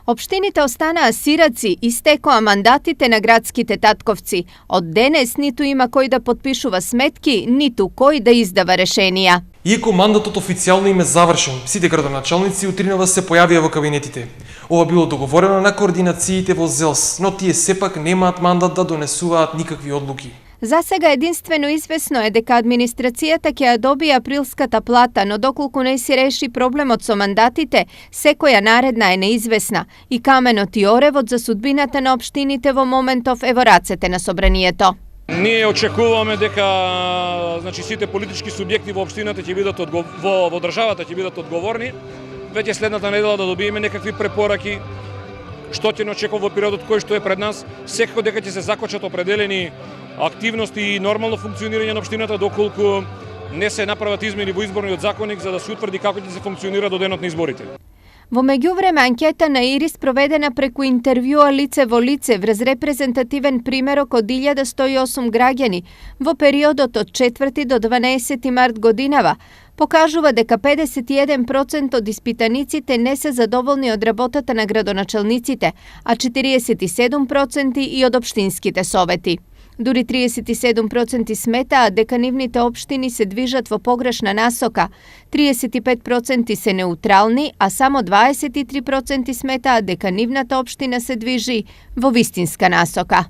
Општините останаа сираци и стекоа мандатите на градските татковци. Од денес ниту има кој да подпишува сметки, ниту кој да издава решенија. Иако мандатот официјално им е завршен, сите градоначалници утринава се појавија во кабинетите. Ова било договорено на координациите во ЗЕЛС, но тие сепак немаат мандат да донесуваат никакви одлуки. За сега единствено известно е дека администрацијата ќе ја добие априлската плата, но доколку не се реши проблемот со мандатите, секоја наредна е неизвестна и каменот и оревот за судбината на општините во моментов е во рацете на собранието. Ние очекуваме дека сите политички субјекти во општината ќе бидат во државата ќе бидат одговорни. Веќе следната недела да добиеме некакви препораки што ќе не очекува во периодот кој што е пред нас. Секако дека ќе се закочат определени активности и нормално функционирање на општината доколку не се направат измени во изборниот законник за да се утврди како ќе се функционира до денот на изборите. Во меѓувреме, анкета на ИРИС проведена преку интервјуа лице во лице врз репрезентативен примерок од 1108 граѓани во периодот од 4 до 12 март годинава, покажува дека 51% од испитаниците не се задоволни од работата на градоначалниците, а 47% и од општинските совети. Дури 37% сметаат дека нивните општини се движат во погрешна насока, 35% се неутрални, а само 23% сметаат дека нивната општина се движи во вистинска насока.